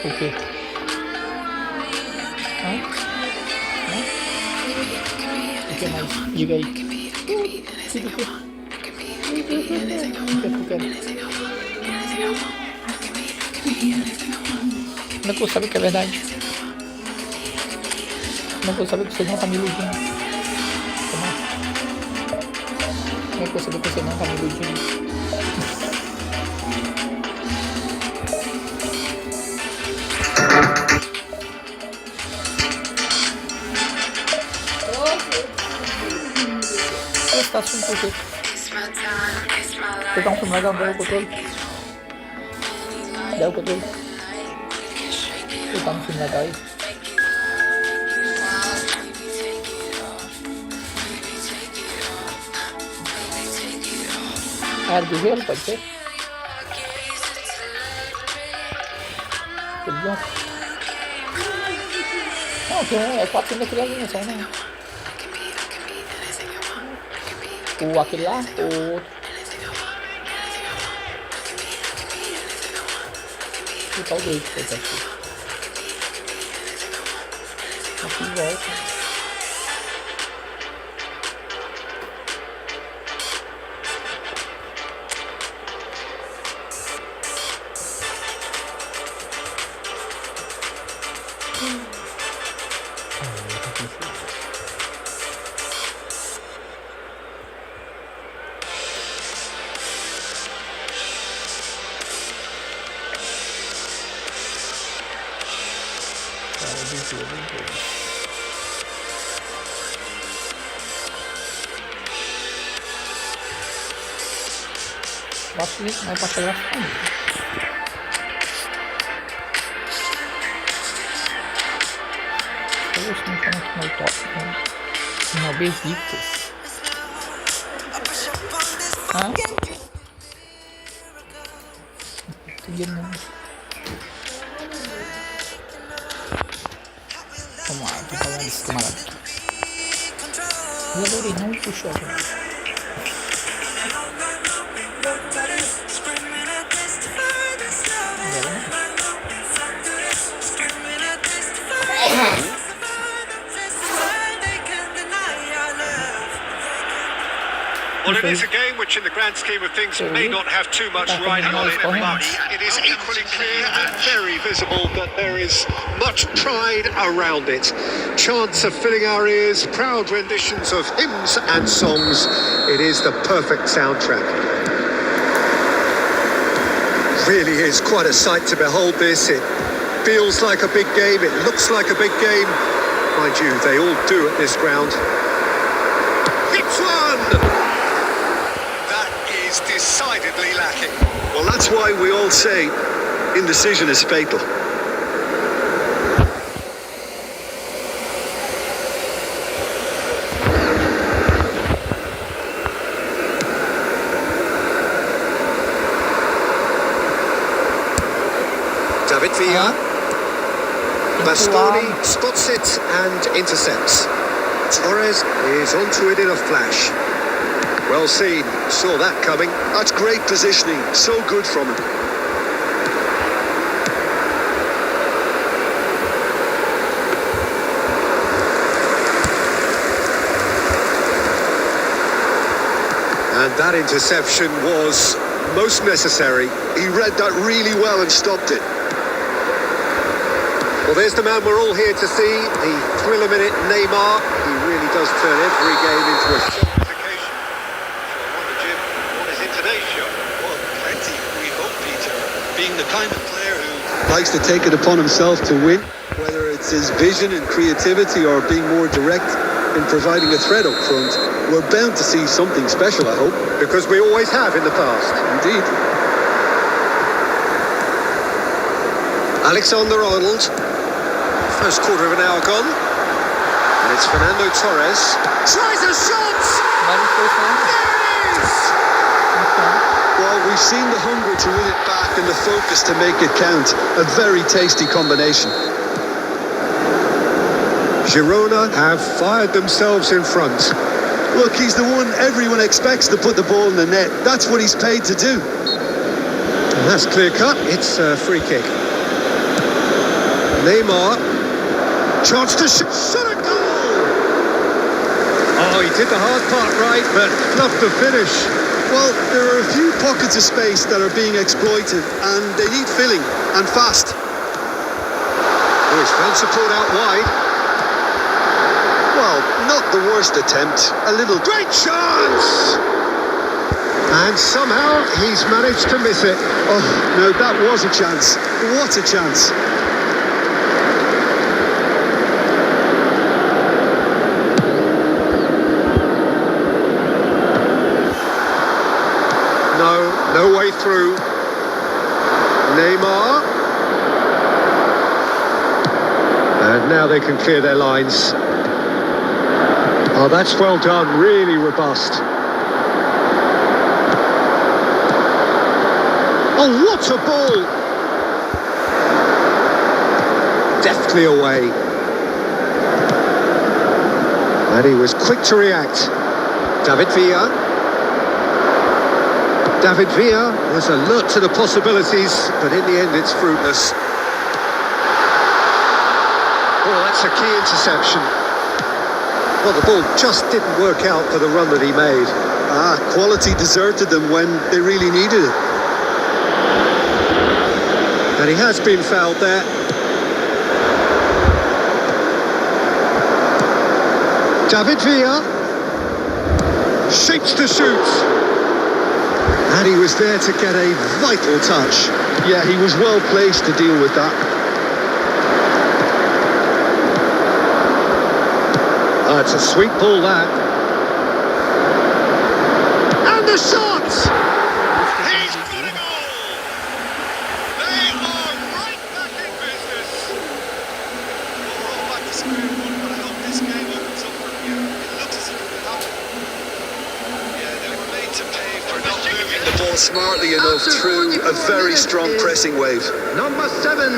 Por quê? Hã? O que mais? Diga aí. Siga o quê? O que eu quero? Como é que eu saber que é verdade? Como é que eu saber que você não tá me iludindo? Como é que eu saber que você não tá me iludindo? Você tá assistindo por quê? Você tá um filme legal, dá o controle. Dá o controle. Você tá um filme legal aí. Era do gelo, pode ser? Tudo bom? Não, tem, é 4 daquele ali, só não. O aquele lá, o outro. O tal dele, que foi aqui. Aqui volta. Acho que vai passar lá também. Eu acho que não está aqui no top, né? Uma dicas. Ah? Não. Vamos lá, vou falar desse camarada aqui. Eu adorei, não puxou agora. Well, it is a game which in the grand scheme of things may not have too much riding on it, but it is equally clear and very visible that there is much pride around it. Chants are filling our ears, proud renditions of hymns and songs. It is the perfect soundtrack. Really is quite a sight to behold this. It feels like a big game, it looks like a big game. Mind you, they all do at this ground. Hits one! Decidedly lacking. Well, that's why we all say indecision is fatal. David Venha. Bastoni spots it and intercepts. Torres is onto it in a flash. Well seen, saw that coming. That's great positioning, so good from him. And that interception was most necessary. He read that really well and stopped it. Well, there's the man we're all here to see, the thriller-minute Neymar. He really does turn every game into a show. The kind of player who likes to take it upon himself to win, whether it's his vision and creativity or being more direct in providing a threat up front, we're bound to see something special, I hope. Because we always have in the past. Indeed. Alexander-Arnold. First quarter of an hour gone. And it's Fernando Torres. Tries a shot! There it is! Well, we've seen the hunger to win it back and the focus to make it count. A very tasty combination. Girona have fired themselves in front. Look, he's the one everyone expects to put the ball in the net. That's what he's paid to do. And that's clear cut. It's a free kick. Neymar. Chance to shoot. Shot a goal! Oh, he did the hard part right, but fluffed the finish. Well, there are a few pockets of space that are being exploited, and they need filling, and fast. Oh, he's found support out wide. Well, not the worst attempt. A little... Great chance! And somehow he's managed to miss it. Oh, no, that was a chance. What a chance. No way through. Neymar. And now they can clear their lines. Oh, that's well done. Really robust. Oh, what a ball! Deftly away. And he was quick to react. David Villa. David Villa was alert to the possibilities, but in the end it's fruitless. Oh, that's a key interception. Well, the ball just didn't work out for the run that he made. Quality deserted them when they really needed it. And he has been fouled there. David Villa shapes to shoot. And he was there to get a vital touch. Yeah, he was well placed to deal with that. It's a sweet ball, that. And the shot! He's got a goal! They are right back in business. Oh, back to square one, but I hope this game opens up from here. It looks as if it could happen. Yeah, they were made to pay for not moving The ball smartly enough through a very strong pressing wave. Number 7,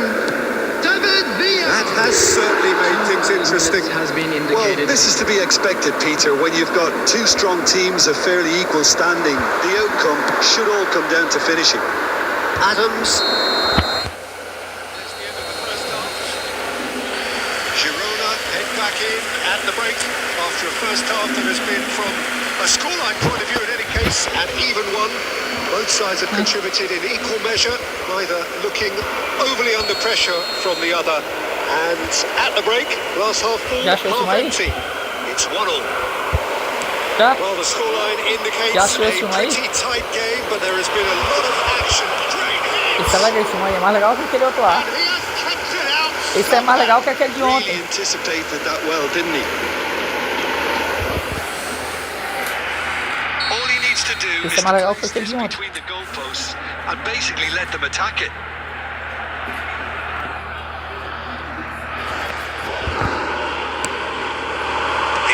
David Villa. That has certainly made things interesting. Has been Well, indicated. this is to be expected, Peter. When you've got two strong teams of fairly equal standing, the outcome should all come down to finishing. Adams. There's the end of the first half. Girona head back in at the break after a first half that has been, from a scoreline point of view in any case, an even one. Both sides have contributed in equal measure, neither looking overly under pressure from the other. And at the break, last half full, Já achou isso half aí? empty. It's 1-1. Já? Well, the scoreline indicates Já a achou isso aí? pretty tight game, but there has been a lot of action. Great hits. Esse é legal, esse aí é mais legal que aquele outro lá. And he has kept it out. Esse é mais legal que aquele de Really ontem. anticipated that well, didn't he? All he needs to do Esse is é mais legal to que place aquele this de ontem. between the goalposts and basically let them attack it.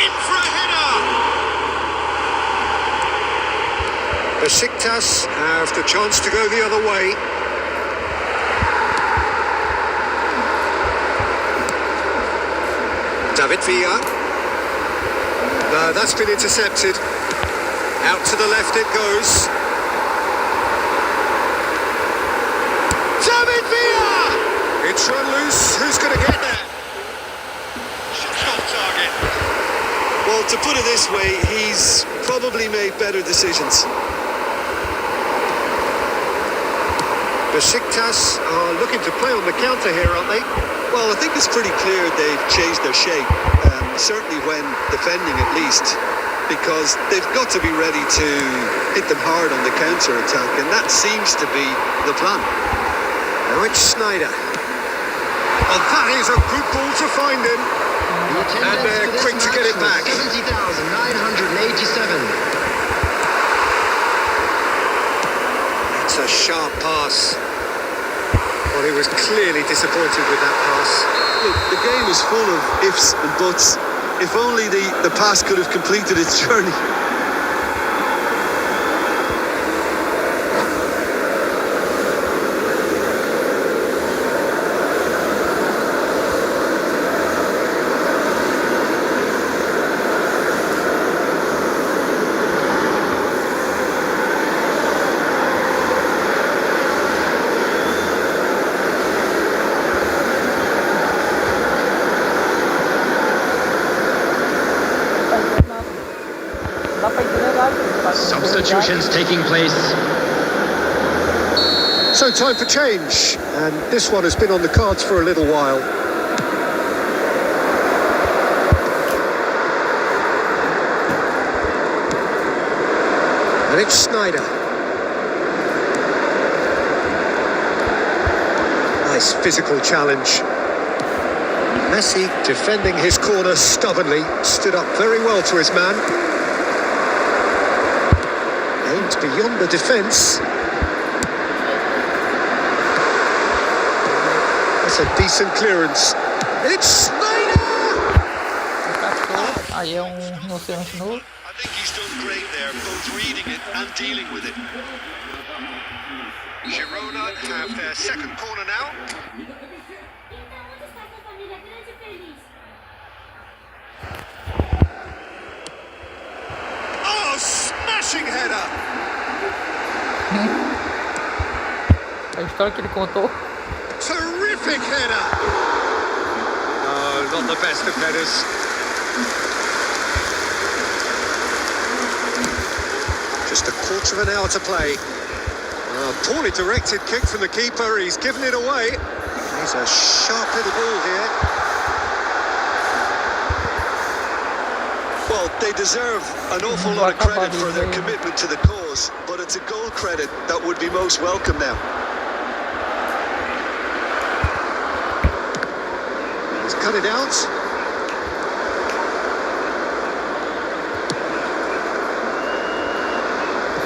In for a header! Besiktas have the chance to go the other way. David Villa. No, that's been intercepted. Out to the left it goes. David Villa! It's run loose. Who's going to get there? Shot off target. Well, to put it this way, he's probably made better decisions. Besiktas are looking to play on the counter here, aren't they? Well, I think it's pretty clear they've changed their shape, certainly when defending at least, because they've got to be ready to hit them hard on the counter-attack, and that seems to be the plan. Now it's Snyder. Oh, that is a good ball to find him. And they're quick to get it back. 70,987. It's a sharp pass. Well, he was clearly disappointed with that pass. Look, the game is full of ifs and buts. If only the pass could have completed its journey. Substitutions taking place. So time for change, and this one has been on the cards for a little while. And it's Snyder. Nice physical challenge. Messi defending his corner stubbornly, stood up very well to his man. Aimed beyond the defence. That's a decent clearance. It's Snyder! Aí é rinoceronte novo. I think he's done great there, both reading it and dealing with it. Girona have their second corner now. Oh, smashing header! A história que ele contou. Terrific header! Oh, not the best of headers. Just a quarter of an hour to play. Poorly directed kick from the keeper, he's given it away. He's a sharp little ball here. Well, they deserve an awful lot of credit for their commitment to the cause, but it's a goal credit that would be most welcome now. He's cut it out.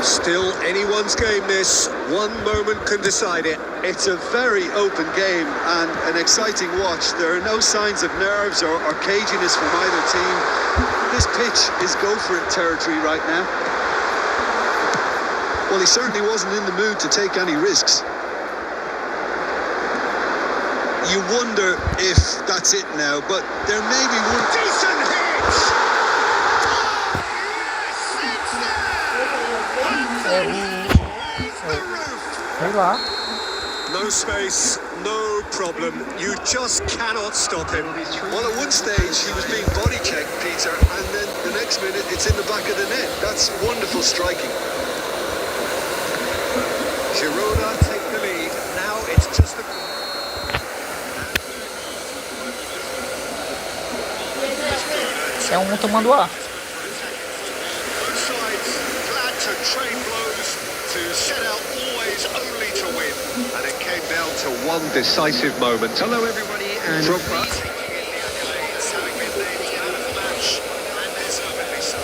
Still anyone's game this. One moment can decide it. It's a very open game and an exciting watch. There are no signs of nerves or caginess from either team. This pitch is go-for-it territory right now. Well, he certainly wasn't in the mood to take any risks. You wonder if that's it now, but there may be one decent hit! Sei lá. No space, no problem. You just cannot stop him. Well, at one stage he was being body checked, Peter, and then the next minute it's in the back of the net. That's wonderful striking. Girona take the lead. Now it's just the... É tomando ar. Both sides glad to trade blows, to set out always only to win. And it came down to one decisive moment. Hello everybody and Drogba taking in the accolades, having been named man of the match, and deservedly so.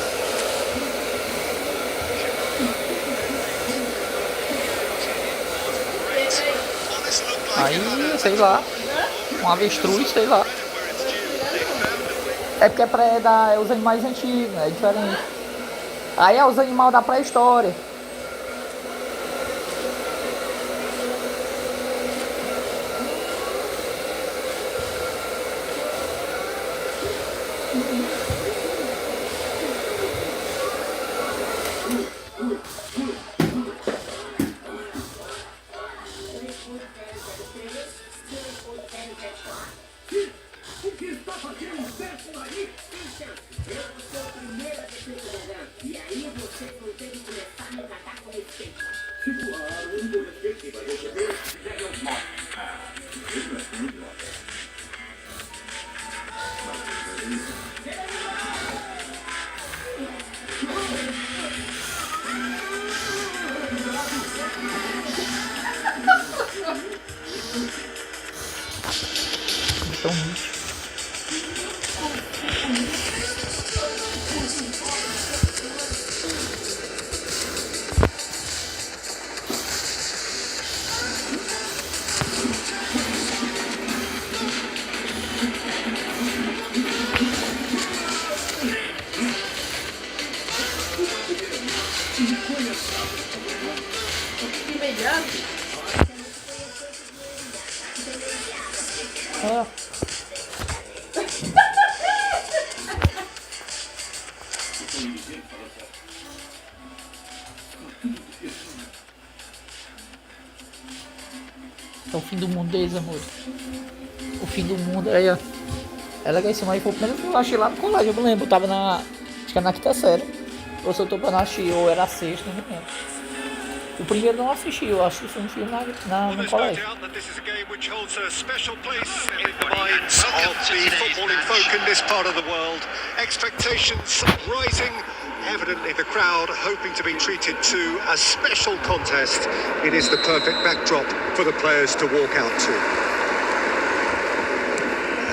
Well, this looked like Aí, sei lá. Avestruz, sei lá. É porque é os animais antigos, é diferente. Aí é os animais da pré-história. É o fim do mundo deles, amor. O fim do mundo, aí, ó. É legal esse, mas foi o primeiro que eu achei lá no colégio, eu me lembro. Eu tava acho que era na quinta série. Ou se eu tô pra não assistir, ou era sexta, não lembro. O primeiro não assisti, eu acho que foi um filme no There's no colégio. doubt that this is a game which holds a special place in the minds of the footballing folk in this part of the world. Expectations rising. Evidently the crowd hoping to be treated to a special contest. It is the perfect backdrop for the players to walk out to.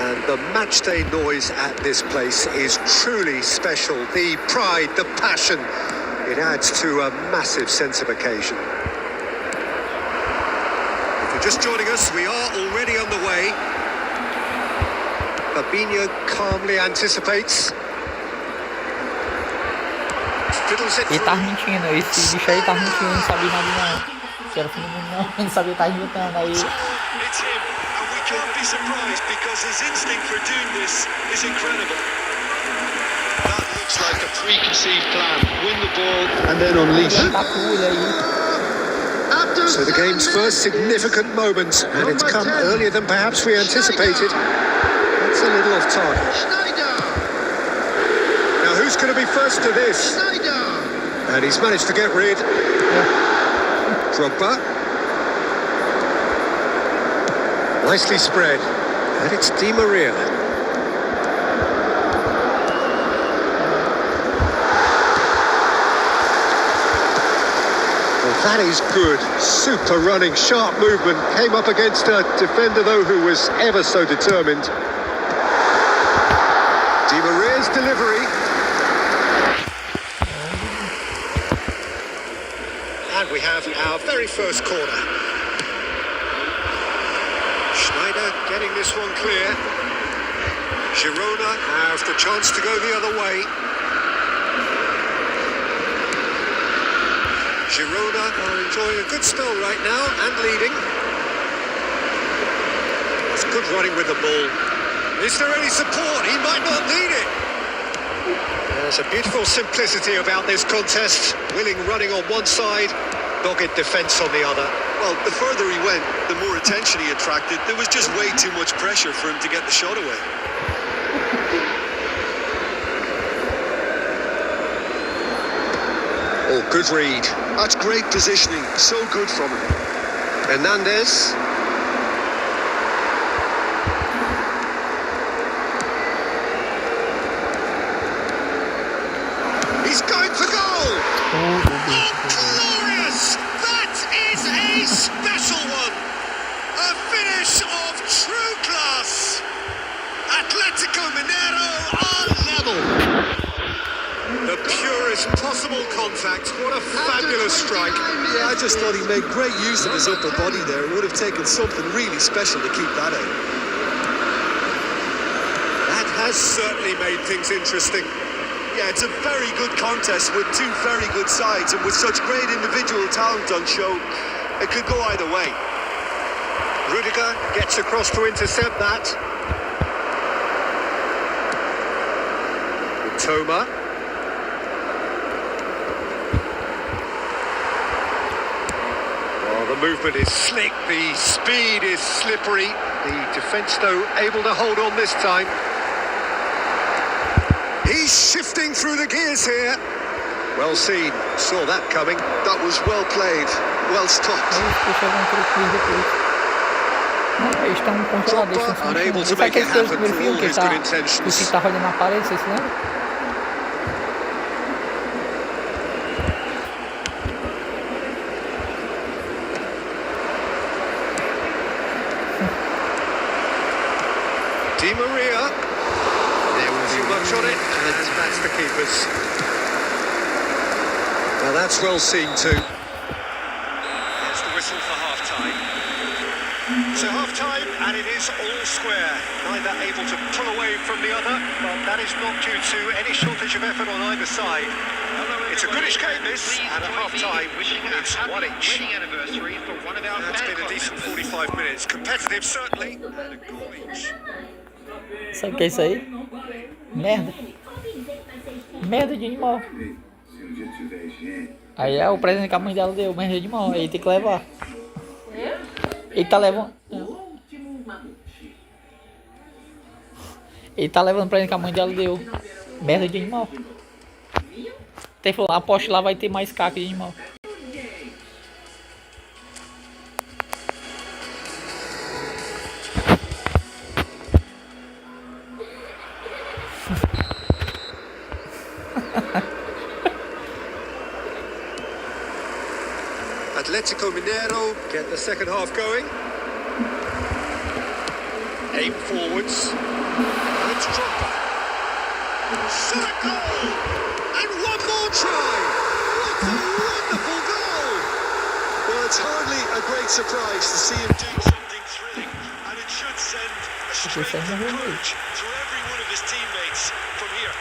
And the matchday noise at this place is truly special. The pride, the passion, it adds to a massive sense of occasion. If you're just joining us, we are already on the way. Venha calmly anticipates. Fiddles it Ele tá through. mentindo, esse bicho aí tá mentindo, não sabia nada não. Se era filme não, não sabia, tá inventando aí. It's him, and we can't be surprised because his instinct for doing this is incredible. That looks like a preconceived plan. Win the ball and then unleash. Ele tá com ele aí. So the game's first significant moment, and it's come earlier than perhaps we anticipated. That's a little off target. Now who's going to be first to this? And he's managed to get rid. Drogba. Nicely spread. And it's Di Maria. That is good. Super running, sharp movement. Came up against a defender, though, who was ever so determined. Di Maria's delivery. And we have our very first corner. Schneider getting this one clear. Girona have the chance to go the other way. Girona are enjoying a good spell right now and leading. That's good running with the ball. Is there any support? He might not need it. There's a beautiful simplicity about this contest. Willing running on one side, dogged defence on the other. Well, the further he went, the more attention he attracted. There was just way too much pressure for him to get the shot away. Oh, good read. That's great positioning. So good from him. Hernandez. He's going for goal. Oh, glorious! That is a special one. A finish of true class. Atletico Mineiro are level. The purest possible contact. What a fabulous strike. Yeah, I just thought he made great use of his upper body there. It would have taken something really special to keep that out. That has certainly made things interesting. Yeah, it's a very good contest with two very good sides, and with such great individual talent on show, it could go either way. Rudiger gets across to intercept that. Toma. The movement is slick, the speed is slippery. The defence, though, able to hold on this time. He's shifting through the gears here. Well seen, saw that coming. That was well played, well stopped. Eles estão congelados, eles estão unable to sabe make it aquele happen primeiro for filme all que his tá, good o intentions. que tá rodando na parede, vocês se lembram? Di Maria. There was too much on it, and that's the keepers. Well, that's well seen too. There's the whistle for half-time. So half-time, and it is all square. Neither able to pull away from the other, but that is not due to any shortage of effort on either side. It's a goodish game, this, and at half-time, it's one each. That's been a decent 45 minutes. Competitive, certainly, and a goal each. Sabe o que é isso aí? Merda. Merda de animal. Aí é o presente que a mãe dela deu, merda de animal. Aí tem que levar. Ele tá levando. Ele tá levando o presente que a mãe dela deu. Merda de animal. Até falou, aposto lá vai ter mais caca de animal. Atletico Mineiro get the second half going. Aim forwards. And it's Drogba. Shot a goal! And one more try! What a wonderful goal! Well, it's hardly a great surprise to see him do something thrilling, and it should send a strength of courage to every one of his teammates from here.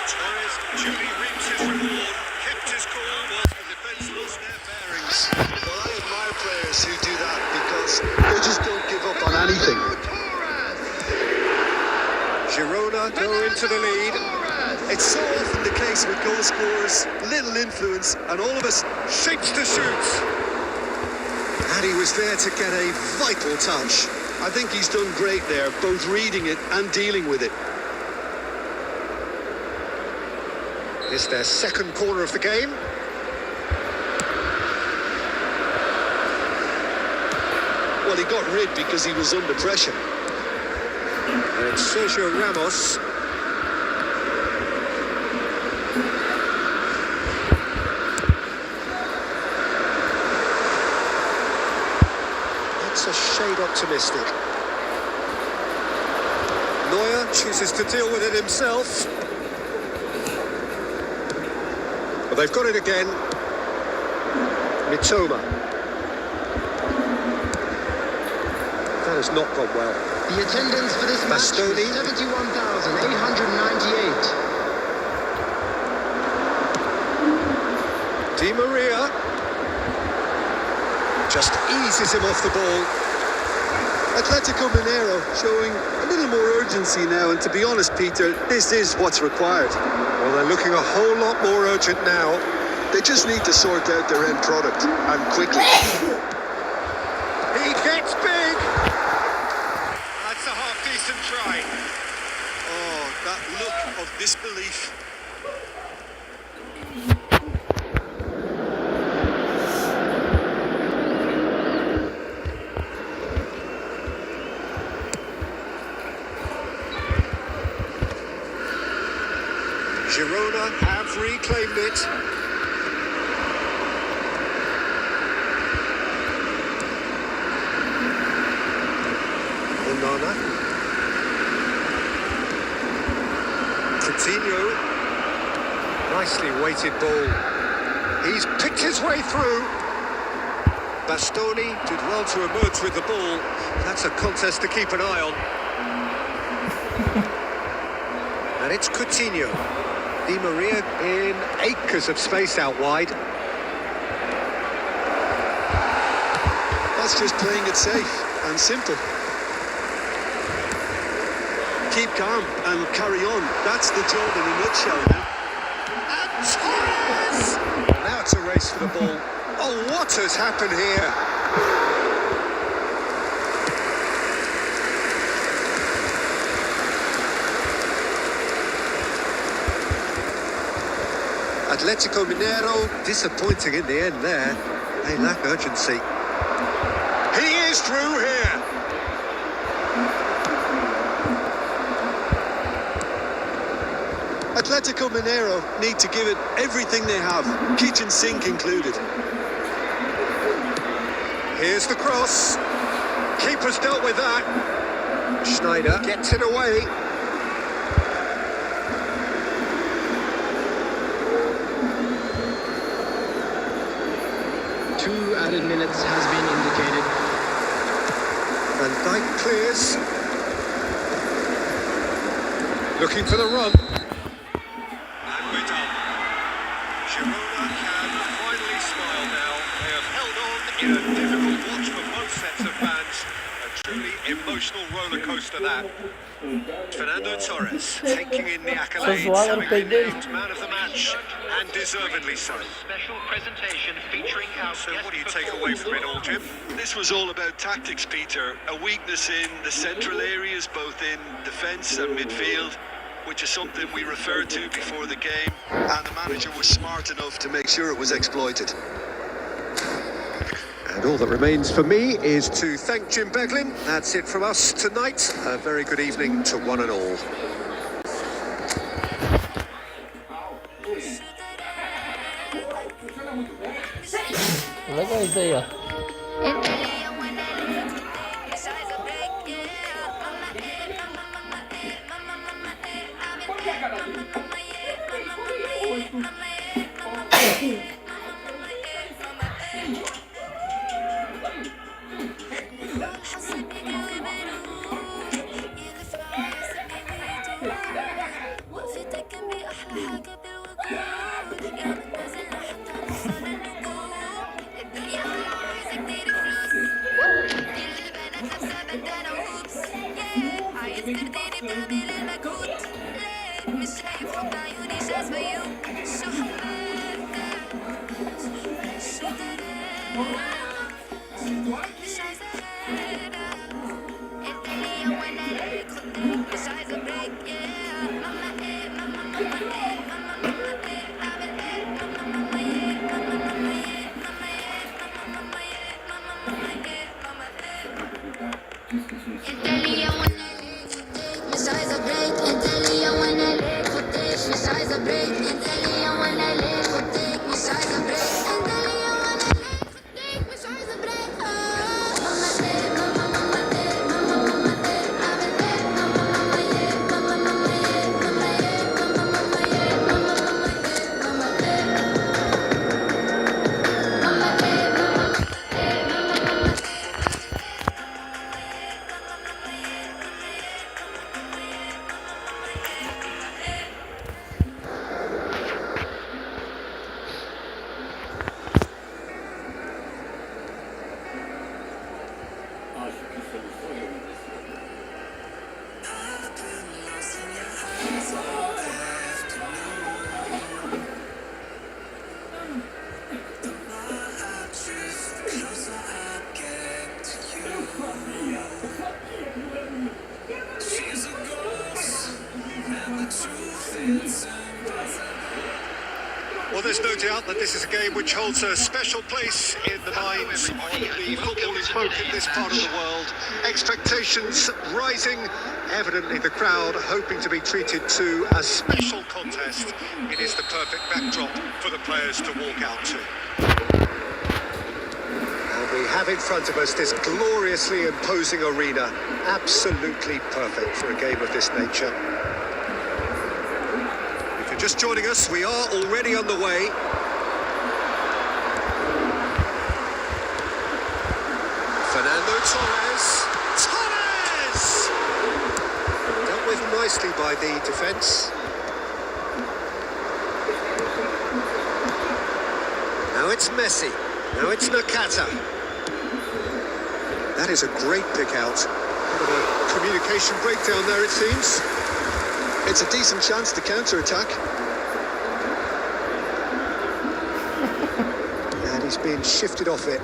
Torres duly reaps his reward, kept his cool whilst the defence lost their bearings. Well, I admire players who do that because they just don't give up on anything. Girona go into the lead. It's so often the case with goal scorers, little influence, and all of us Shapes to shoot. And he was there to get a vital touch. I think he's done great there, both reading it and dealing with it. It's their second corner of the game. Well, he got rid because he was under pressure. And Sergio Ramos. That's a shade optimistic. Neuer chooses to deal with it himself. But they've got it again. Mitoma. That has not gone well. The attendance for this match Bastoni. is 71,898. Di Maria just eases him off the ball. Atletico Mineiro showing a little more urgency now, and to be honest, Peter, this is what's required. Well, they're looking a whole lot more urgent now. They just need to sort out their end product, and quickly. He gets big. That's a half-decent try. Oh, that look of disbelief. Girona have reclaimed it. Onana. Coutinho. Nicely weighted ball. He's picked his way through. Bastoni did well to emerge with the ball. That's a contest to keep an eye on. And it's Coutinho. Di Maria in acres of space out wide. That's just playing it safe and simple. Keep calm and carry on. That's the job in a nutshell now. And Torres! Now it's a race for the ball. Oh, what has happened here? Atletico Mineiro disappointing in the end there. They lack urgency. He is through here. Atletico Mineiro need to give it everything they have, kitchen sink included. Here's the cross. Keeper's dealt with that. Schneider gets it away. 2 added minutes has been indicated. Van Dijk clears. Looking for the run. And we're done. Girona can finally smile now. They have held on in a difficult watch for both sets of fans. A truly emotional roller coaster that. Fernando Torres taking in the accolades, having been named man of the match, and deservedly so. Special presentation featuring our So what do you take away from it all, Jim? This was all about tactics, Peter. A weakness in the central areas, both in defence and midfield. which is something we referred to before the game, and the manager was smart enough to make sure it was exploited. And all that remains for me is to thank Jim Beglin. That's it from us tonight. A very good evening to one and all. Legal isso aí, ó. Well, there's no doubt that this is a game which holds a special place in the minds of the footballers folk in this part of the world. Expectations rising, evidently the crowd hoping to be treated to a special contest. It is the perfect backdrop for the players to walk out to. And we have in front of us this gloriously imposing arena, absolutely perfect for a game of this nature. Just joining us, we are already on the way. Fernando Torres! Torres! Dealt with nicely by the defence. Now it's Messi. Now it's Nakata. That is a great pick out. Bit of a communication breakdown there, it seems. It's a decent chance to counter-attack. And he's being shifted off it.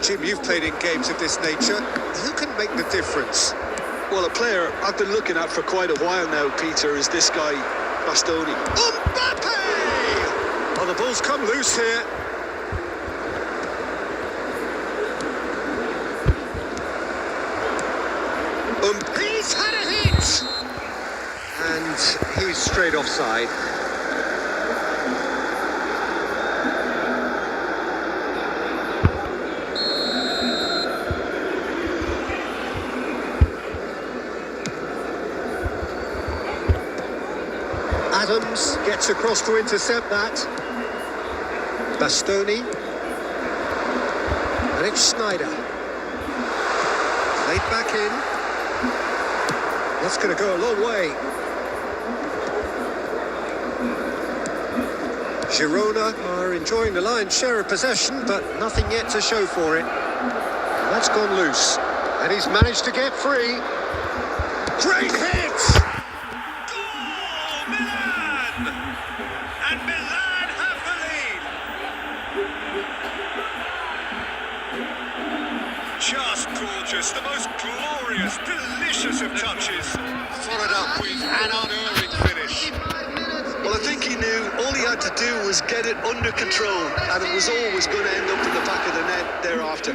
Jim, you've played in games of this nature. Who can make the difference? Well, a player I've been looking at for quite a while now, Peter, is this guy, Bastoni. Mbappe! Oh, the ball's come loose here. He's had a hit! And he's straight offside. Adams gets across to intercept that. Bastoni. And it's Snyder. Played back in. That's going to go a long way. Girona are enjoying the lion's share of possession, but nothing yet to show for it. And that's gone loose. And he's managed to get free. Great hit! Goal, Milan! And Milan have the lead. Just gorgeous, the most glorious glorious, delicious of touches. Followed up with an unerring finish. Well, I think he knew all he had to do was get it under control, and it was always going to end up in the back of the net thereafter.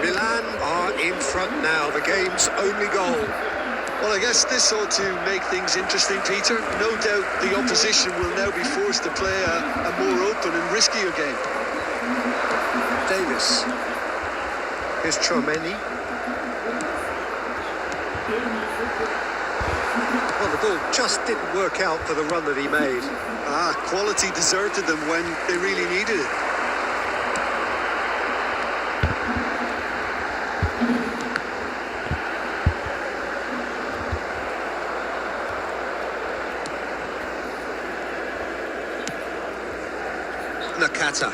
Milan are in front now, the game's only goal. Well, I guess this ought to make things interesting, Peter. No doubt the opposition will now be forced to play a more open and riskier game. Davis. Here's Chouameni. Well, the ball just didn't work out for the run that he made. Quality deserted them when they really needed it. Nakata.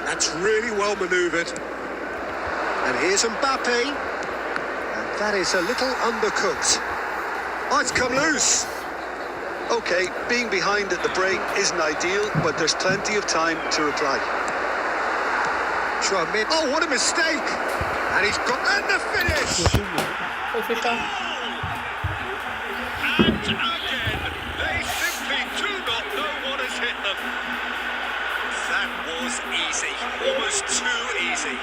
That's really well manoeuvred. And here's Mbappe. And that is a little undercooked. Oh, it's come loose. Okay, being behind at the break isn't ideal, but there's plenty of time to reply. Chouameni. Oh, what a mistake! And he's got and the finish. Foi fechar. And again, they simply do not know what has hit them. That was easy, almost too easy.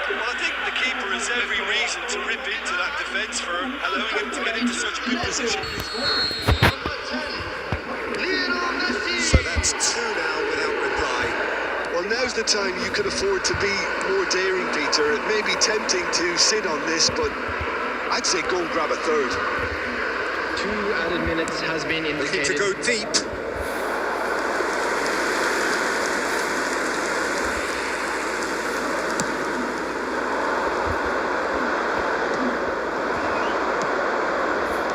Well, I think the keeper has every reason to rip into that defence for allowing him to get into such a good position. So that's two now without reply. Well, now's the time you could afford to be more daring, Peter. It may be tempting to sit on this, but I'd say go and grab a third. 2 added minutes has been Looking indicated. to go deep.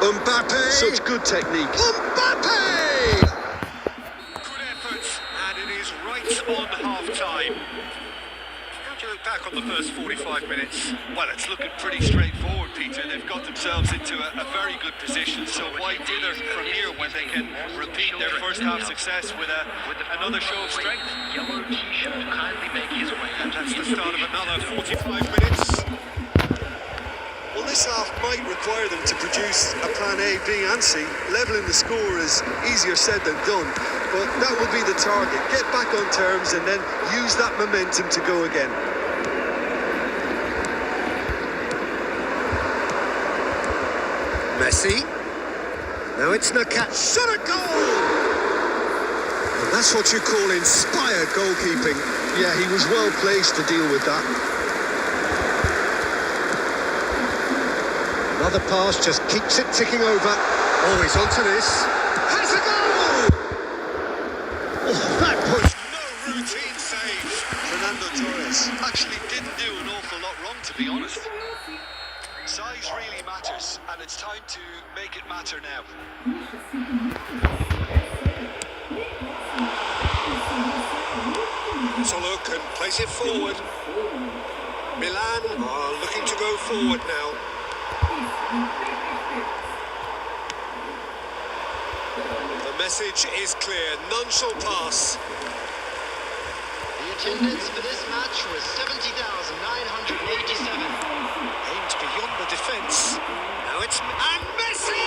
Mbappe! Such good technique. Mbappe! Good effort, and it is right on half-time. How do you look back on the first 45 minutes? Well, it's looking pretty straightforward, Peter. They've got themselves into a very good position, so why dither from here when they can repeat their first half success with another show of strength? Yellow t-shirt kindly make his way And into that's the the start of another 45 minutes. Well, this half might require them to produce a plan A, B and C. Levelling the score is easier said than done, but that will be the target. Get back on terms and then use that momentum to go again. Messi. Now it's Nakata. Shot a goal! And that's what you call inspired goalkeeping. Yeah, he was well placed to deal with that. Another pass just keeps it ticking over. Oh, he's onto this. Has a goal! Oh, that was no routine save. Fernando Torres actually didn't do an awful lot wrong, to be honest. Size really matters, and it's time to make it matter now. So look and place it forward. Milan are looking to go forward now. The message is clear. None shall pass. The attendance for this match was 70,987. Aimed beyond the defence. Now it's and Messi!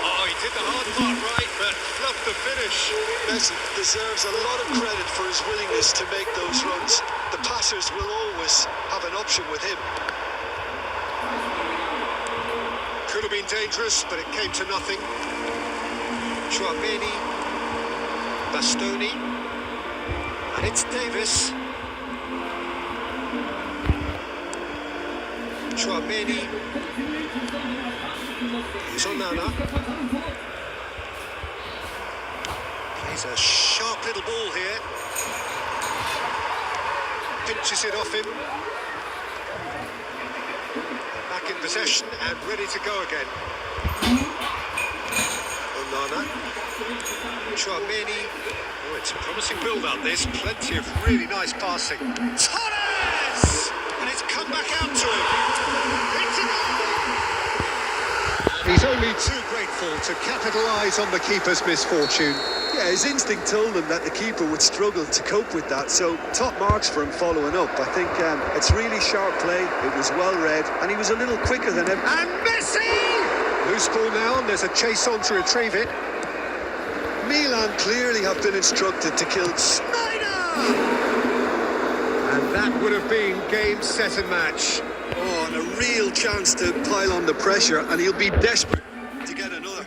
Oh, he did the hard part right, but fluffed the finish. Messi deserves a lot of credit for his willingness to make those runs. The passers will always have an option with him. Could have been dangerous, but it came to nothing. Chouameni, Bastoni, and it's Davis. Chouameni. Here's Onana. Plays a sharp little ball here. Pinches it off him. Back in possession and ready to go again. Onana. Chouameni. Oh, it's a promising build-up, this. Plenty of really nice passing. Torres! And it's come back out to him. It's a goal! He's only too grateful. careful to capitalise on the keeper's misfortune. Yeah, his instinct told him that the keeper would struggle to cope with that, so top marks for him following up. I think it's really sharp play, it was well read, and he was a little quicker than ever. And Messi! Loose ball now, and there's a chase on to retrieve it. Milan clearly have been instructed to kill Snyder! And that would have been game, set and match. Oh, and a real chance to pile on the pressure, and he'll be desperate to get another.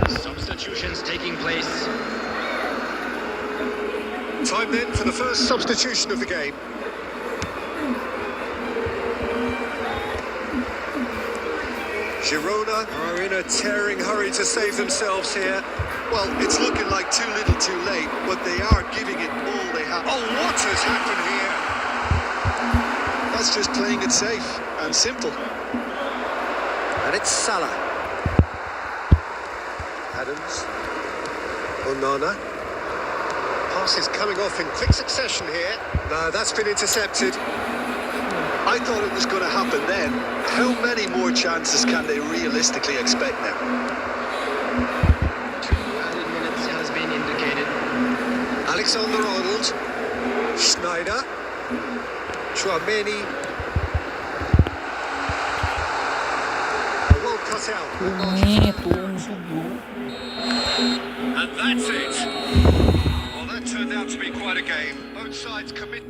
Substitutions taking place. Time then for the first substitution of the game. Girona are in a tearing hurry to save themselves here. Well, it's looking like too little too late, but they are giving it all they have. Oh, what has happened here? That's just playing it safe and simple. And it's Salah. Adams. Onana. Pass is coming off in quick succession here. No, that's been intercepted. I thought it was going to happen then. How many more chances can they realistically expect now? 2 added minutes has been indicated. Alexander-Arnold. Schneider. Chouameni. Well cut out. Bonito, jogou. And that's it. Well, that turned out to be quite a game. Both sides commit.